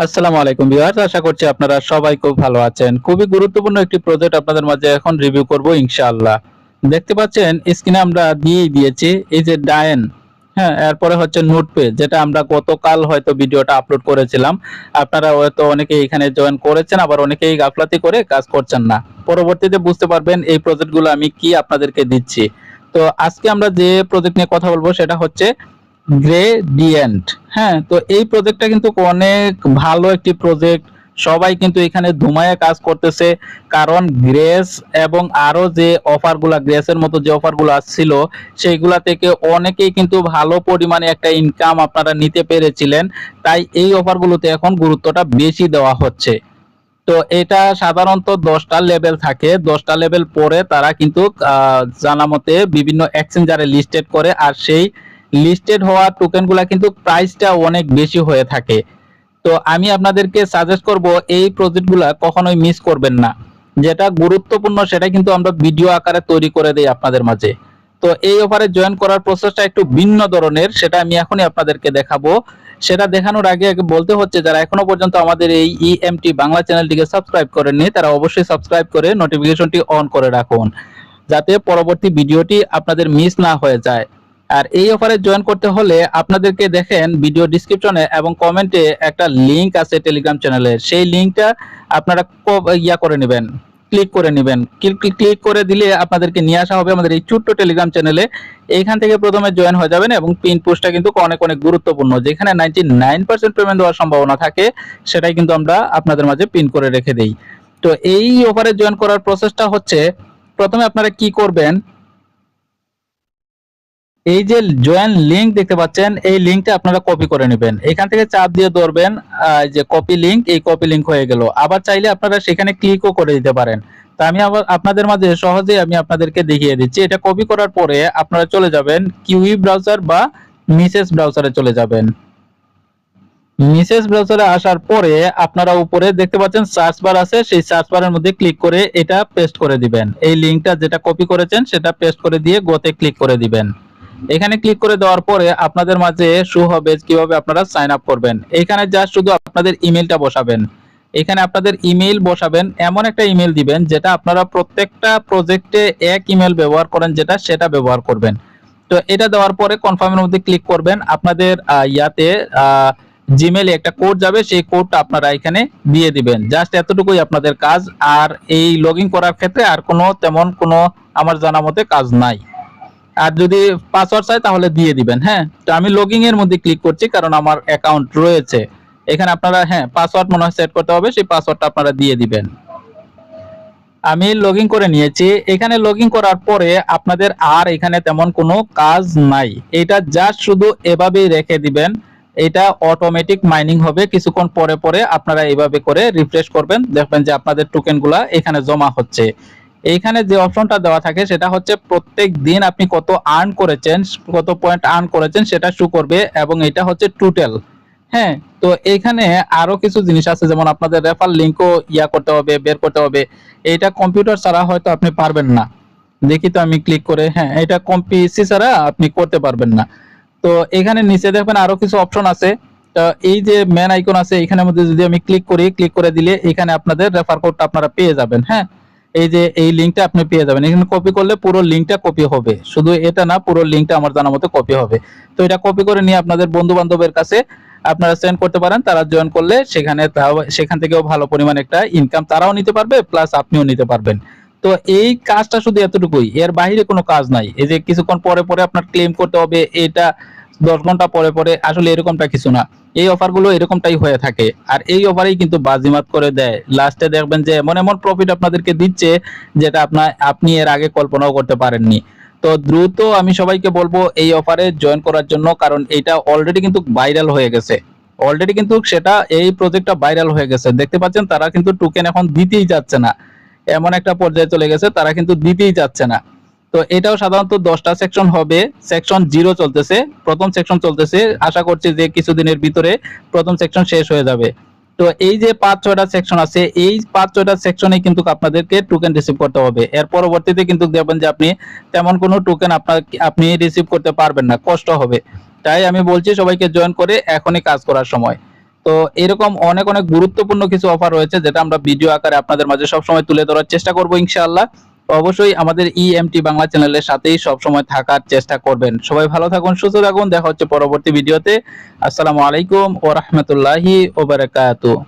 আসসালামু আলাইকুম ভিউয়ার্স, আশা করছি আপনারা সবাই খুব ভালো আছেন। খুবই গুরুত্বপূর্ণ একটি প্রজেক্ট আপনাদের মাঝে এখন রিভিউ করব ইনশাআল্লাহ। দেখতে পাচ্ছেন স্ক্রিনে আমরা দিয়েছি এই যে ডায়েন। হ্যাঁ, এরপরে হচ্ছে নোটপ্যাড, যেটা আমরা গতকাল হয়তো ভিডিওটা আপলোড করেছিলাম। আপনারা হয়তো অনেকেই এখানে জয়েন করেছেন, আবার অনেকেই গাফলাতি করে কাজ করছেন না। পরবর্তীতে বুঝতে পারবেন এই প্রজেক্টগুলো আমি কি আপনাদেরকে দিচ্ছি। তো আজকে আমরা যে প্রজেক্ট নিয়ে কথা বলবো সেটা হচ্ছে গ্রেডিয়েন্ট। হ্যাঁ, তো এই প্রজেক্টটা কিন্তু অনেক ভালো একটি প্রজেক্ট। সবাই কিন্তু এখানে ধুমায়ে কাজ করতেছে, কারণ গ্রেস এবং আরো যে অফারগুলা, গ্রেসের মতো যে অফারগুলো আসছিল সেইগুলা থেকে অনেকেই কিন্তু ভালো পরিমাণে একটা ইনকাম আপনারা নিতে পেরেছিলেন। তাই এই অফারগুলোতে এখন গুরুত্বটা বেশি দেওয়া হচ্ছে। তো এটা সাধারণত 10টা লেভেল থাকে। 10টা লেভেল পরে তারা কিন্তু জানা মতে বিভিন্ন এক্সচেঞ্জারে লিস্টেড করে, আর সেই লিস্টেড হওয়া টোকেনগুলা কিন্তু প্রাইসটা অনেক বেশি হয়ে থাকে। তো আমি আপনাদেরকে সাজেস্ট করব এই প্রজেক্টগুলা কখনোই মিস করবেন না। যেটা গুরুত্বপূর্ণ সেটা কিন্তু আমরা ভিডিও আকারে তৈরি করে দেই আপনাদের মাঝে। তো এই অফারে জয়েন করার প্রসেসটা একটু ভিন্ন ধরনের, সেটা আমি এখনই আপনাদেরকে দেখাবো। সেটা দেখানোর আগে আগে বলতে হচ্ছে, যারা এখনো পর্যন্ত আমাদের এই ইএমটি বাংলা চ্যানেলটিকে সাবস্ক্রাইব করেননি তারা অবশ্যই সাবস্ক্রাইব করে নোটিফিকেশনটি অন করে রাখুন, যাতে পরবর্তী ভিডিওটি আপনাদের মিস না হয়ে যায়। আর এই অফারে জয়েন করতে হলে আপনাদেরকে দেখেন ভিডিও ডেসক্রিপশনে এবং কমেন্টে একটা লিংক আছে টেলিগ্রাম চ্যানেলের। সেই লিংকটা আপনারা করে নেবেন, ক্লিক করে নেবেন। ক্লিক করে দিলে আপনাদেরকে নিয়ে আসা হবে আমাদের এই ছোট্ট টেলিগ্রাম চ্যানেলে। এইখান থেকে প্রথমে জয়েন হয়ে যাবেন এবং পিন পোস্টটা কিন্তু অনেক অনেক গুরুত্বপূর্ণ, যেখানে 99% পেমেন্ট দেওয়ার সম্ভাবনা থাকে সেটাই কিন্তু আমরা আপনাদের মাঝে পিন করে রেখে দেই। তো এই অফারে জয়েন করার প্রসেসটা হচ্ছে, প্রথমে আপনারা কি করবেন, এই যে জয়েন লিংক দেখতে পাচ্ছেন, এই লিংকটা আপনারা কপি করে নেবেন। এখান থেকে চাপ দিয়ে ধরবেন যে কপি লিংক, এই কপি লিংক হয়ে গেল। আবার চাইলে আপনারা সেখানে ক্লিকও করে দিতে পারেন। তা আমি আবার আপনাদের মাঝে সহজেই আমি আপনাদেরকে দেখিয়ে দিচ্ছি। এটা কপি করার পরে আপনারা চলে যাবেন কিউই ব্রাউজার বা মিসেস ব্রাউজারে চলে যাবেন। মিসেস ব্রাউজারে আসার পরে আপনারা উপরে দেখতে পাচ্ছেন সার্চ বার আছে, সেই সার্চ বারের মধ্যে ক্লিক করে এটা পেস্ট করে দিবেন। এই লিংকটা যেটা কপি করেছেন সেটা পেস্ট করে দিয়ে গোতে ক্লিক করে দিবেন। এখানে ক্লিক করে দেওয়ার পরে আপনাদের মাঝে শো হবে কিভাবে আপনারা সাইন আপ করবেন। এখানে জাস্ট শুধু আপনাদের ইমেলটা বসাবেন। এখানে আপনাদের ইমেল বসাবেন, এমন একটা ইমেল দিবেন যেটা আপনারা প্রত্যেকটা প্রজেক্টে এক ইমেল ব্যবহার করেন, যেটা সেটা ব্যবহার করবেন। তো এটা দেওয়ার পরে কনফার্মের মধ্যে ক্লিক করবেন। আপনাদের ইয়াতে জিমেইলে একটা কোড যাবে, সেই কোডটা আপনারা এখানে দিয়ে দিবেন। জাস্ট এতটুকুই আপনাদের কাজ। আর এই লগইন করার ক্ষেত্রে আর কোনো তেমন কোনো আমার জানা মতে কাজ নাই। আর যদি পাসওয়ার্ড চাই তাহলে দিয়ে দিবেন। হ্যাঁ, তো আমি লগইন এর মধ্যে ক্লিক করছি কারণ আমার অ্যাকাউন্ট রয়েছে এখানে। আপনারা হ্যাঁ পাসওয়ার্ড মনে হয় সেট করতে হবে, সেই পাসওয়ার্ডটা আপনারা দিয়ে দিবেন। আমি লগইন করে নিয়েছি। এখানে লগইন করার পরে আপনাদের আর এখানে তেমন কোনো কাজ নাই। এটা জাস্ট শুধু এভাবেই রেখে দিবেন। এটা অটোমেটিক মাইনিং হবে। কিছুক্ষণ পরে পরে আপনারা এইভাবে করে রিফ্রেশ করবেন, দেখবেন যে আপনাদের টোকেনগুলা এখানে জমা হচ্ছে। এইখানে যে অপশনটা দেওয়া থাকে সেটা হচ্ছে প্রত্যেক দিন আপনি কত আর্ন করেছেন, কত পয়েন্ট আর্ন করেছেন সেটা শো করবে, এবং এটা হচ্ছে টোটাল। হ্যাঁ, তো এইখানে আরো কিছু জিনিস আছে, যেমন আপনাদের রেফার লিংকও করতে হবে, বের করতে হবে। এটা কম্পিউটার ছাড়া হয়তো আপনি পারবেন না। দেখি তো আমি ক্লিক করে, হ্যাঁ এটা পিসি ছাড়া আপনি করতে পারবেন না। তো এখানে নিচে দেখবেন আরো কিছু অপশন আছে। তো এই যে মেন আইকন আছে এখানের মধ্যে যদি আমি ক্লিক করি, ক্লিক করে দিলে এখানে আপনাদের রেফার কোডটা আপনারা পেয়ে যাবেন। হ্যাঁ, এই যে এই লিংকটা আপনি পেয়ে যাবেন। এখানে কপি করলে পুরো লিংকটা কপি হবে, শুধু এটা না, পুরো লিংকটা আমার জানা মতো কপি হবে। তো এটা কপি করে নিয়ে আপনাদের বন্ধু বান্ধবের কাছে আপনারা সেন্ড করতে পারেন। তারা জয়েন করলে সেখান থেকেও ভালো পরিমাণ একটা ইনকাম তারাও নিতে পারবে, প্লাস আপনিও নিতে পারবেন। তো এই কাজটা শুধু এতটুকুই, এর বাইরে কোনো কাজ নাই। এই যে কিছুক্ষণ পরে পরে আপনার ক্লেম করতে হবে, এটা 10 ঘন্টা পরে পরে, আসলে এরকমটা কিছু না। এই অফারগুলো এরকমটাই হয়ে থাকে, আর এই অফারেই কিন্তু বাজিমাত করে দেয়। লাস্টে দেখবেন যে এমন এমন প্রফিট আপনাদেরকে দিচ্ছে যেটা আপনি এর আগে কল্পনাও করতে পারেননি। তো দ্রুত আমি সবাইকে বলবো এই অফারে জয়েন করার জন্য, কারণ এটা অলরেডি কিন্তু ভাইরাল হয়ে গেছে। অলরেডি কিন্তু সেটা এই প্রজেক্টটা ভাইরাল হয়ে গেছে। দেখতে পাচ্ছেন তারা কিন্তু টোকেন এখন দিতেই যাচ্ছে না, এমন একটা পর্যায়ে চলে গেছে তারা কিন্তু দিতেই যাচ্ছে না। তো এটাও সাধারণত 10টা সেকশন হবে। সেকশন 0 চলতেছে, প্রথম সেকশন চলতেছে। আশা করছি যে কিছুদিনের ভিতরে প্রথম সেকশন শেষ হয়ে যাবে। তো এই যে 5-6টা সেকশন আছে, এই 5-6টা সেকশনে কিন্তু আপনাদেরকে টোকেন রিসিভ করতে হবে। এর পরবর্তীতে কিন্তু দেখবেন যে আপনি তেমন কোনো টোকেন আপনি রিসিভ করতে পারবেন না, কষ্ট হবে। তাই আমি বলছি সবাইকে জয়েন করে এখনই কাজ করার সময়। তো এরকম অনেক অনেক গুরুত্বপূর্ণ কিছু অফার রয়েছে, যেটা আমরা ভিডিও আকারে আপনাদের মাঝে সবসময় তুলে ধরার চেষ্টা করব ইনশাআল্লাহ। তো অবশ্যই আমাদের ইএমটি বাংলা চ্যানেলের সাথেই সবসময় থাকার চেষ্টা করবেন। সবাই ভালো থাকুন, সুস্থ থাকুন, দেখা হচ্ছে পরবর্তী ভিডিওতে। আসসালামু আলাইকুম ওয়া রাহমাতুল্লাহি ওয়া বারাকাতুহু।